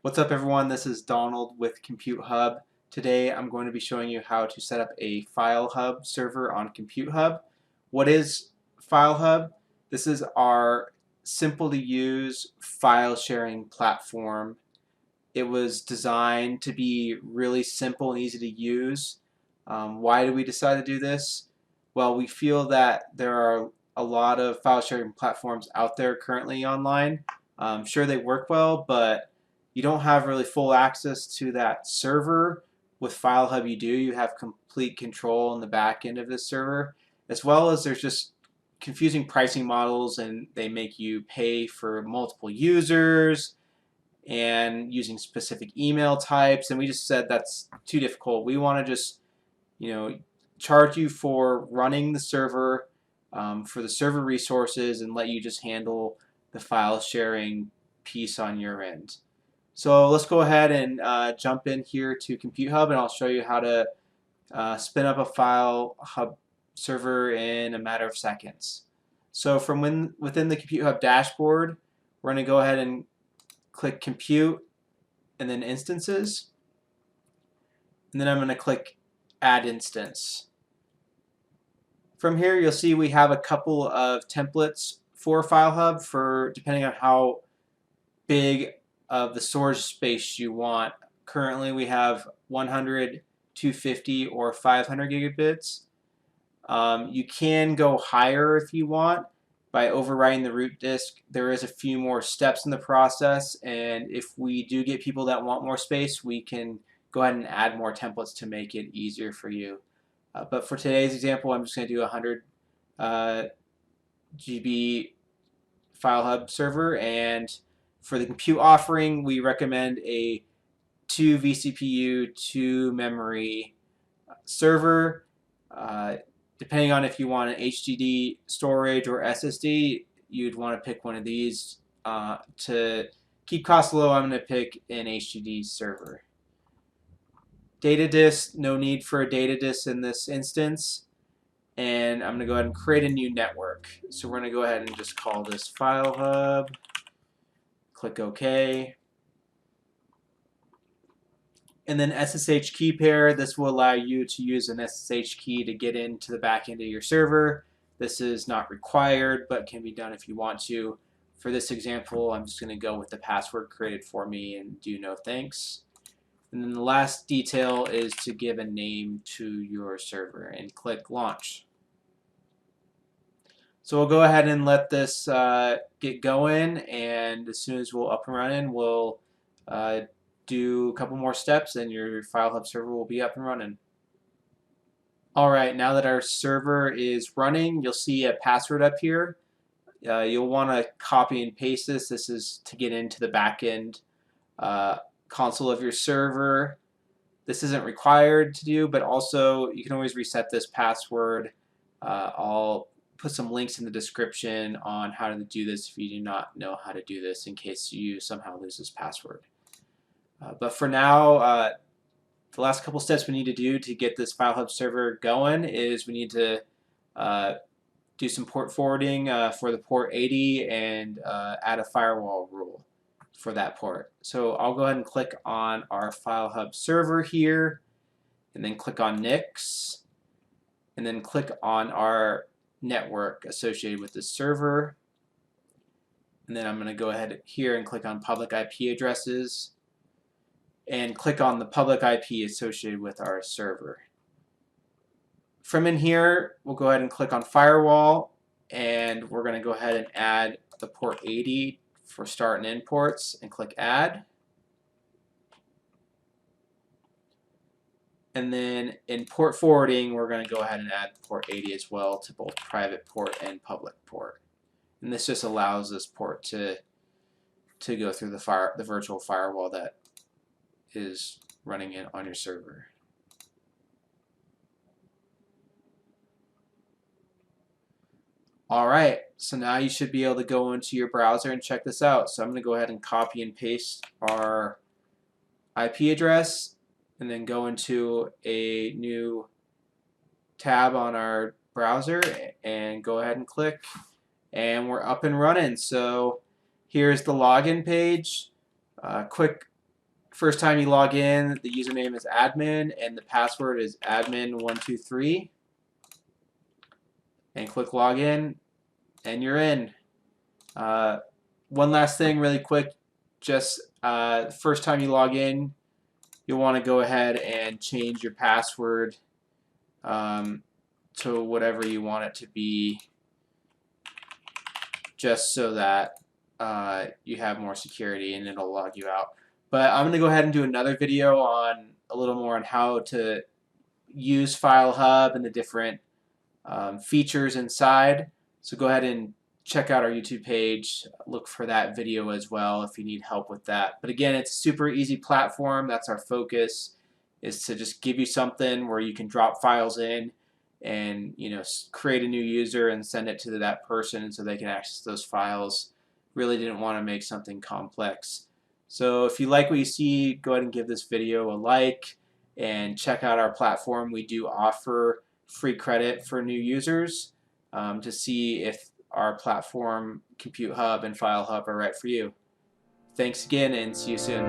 What's up everyone, this is Donald with ComputeHub. Today I'm going to be showing you how to set up a FileHub server on ComputeHub. What is FileHub? This is our simple to use file sharing platform. It was designed to be really simple and easy to use. Why did we decide to do this? Well, we feel that there are a lot of file sharing platforms out there currently online. Sure, they work well, but you don't have really full access to that server. With FileHub you do. You have complete control in the back end of this server, as well as there's just confusing pricing models and they make you pay for multiple users and using specific email types, and we just said that's too difficult. We want to just charge you for running the server, for the server resources, and let you just handle the file sharing piece on your end. So let's go ahead and jump in here to ComputeHub, and I'll show you how to spin up a FileHub server in a matter of seconds. So from within the ComputeHub dashboard, we're going to go ahead and click Compute and then Instances, and then I'm going to click Add Instance. From here you'll see we have a couple of templates for FileHub for depending on how big of the storage space you want. Currently we have 100, 250, or 500 gigabits. You can go higher if you want by overwriting the root disk. There is a few more steps in the process, and if we do get people that want more space, we can go ahead and add more templates to make it easier for you. But for today's example, I'm just going to do 100 GB FileHub server, and for the compute offering, we recommend a 2 vCPU, 2 memory server. Depending on if you want an HDD storage or SSD, you'd want to pick one of these. To keep costs low, I'm going to pick an HDD server. Data disk, no need for a data disk in this instance. And I'm going to go ahead and create a new network. So we're going to go ahead and just call this FileHub. Click OK. And then SSH key pair. This will allow you to use an SSH key to get into the back end of your server. This is not required, but can be done if you want to. For this example, I'm just going to go with the password created for me and do no thanks. And then the last detail is to give a name to your server and click Launch. So we'll go ahead and let this get going, and as soon as we're up and running, we'll do a couple more steps and your FileHub server will be up and running. Alright, now that our server is running, you'll see a password up here. You'll want to copy and paste this. This is to get into the backend console of your server. This isn't required to do, but also you can always reset this password. I'll put some links in the description on how to do this if you do not know how to do this, in case you somehow lose this password. But for now, the last couple steps we need to do to get this FileHub server going is we need to do some port forwarding for the port 80 and add a firewall rule for that port. So I'll go ahead and click on our FileHub server here, and then click on Nix, and then click on our network associated with this server. And then I'm going to go ahead here and click on public IP addresses and click on the public IP associated with our server. From in here, we'll go ahead and click on firewall, and we're going to go ahead and add the port 80 for start and end ports, and click add. And then in port forwarding, we're going to go ahead and add port 80 as well to both private port and public port. And this just allows this port to go through the virtual firewall that is running it on your server. Alright, so now you should be able to go into your browser and check this out. So I'm going to go ahead and copy and paste our IP address and then go into a new tab on our browser and go ahead and click, and we're up and running. So here's the login page. Quick First time you log in, the username is admin and the password is admin123. And click login, and you're in. One last thing really quick, just first time you log in, you'll want to go ahead and change your password to whatever you want it to be, just so that you have more security and it'll log you out. But I'm going to go ahead and do another video on a little more on how to use FileHub and the different features inside. So go ahead and check out our YouTube page. Look for that video as well if you need help with that. But again, it's a super easy platform. That's our focus, is to just give you something where you can drop files in and create a new user and send it to that person so they can access those files. Really didn't want to make something complex. So if you like what you see, go ahead and give this video a like and check out our platform. We do offer free credit for new users to see if our platform, ComputeHub and FileHub, are right for you. Thanks again and see you soon.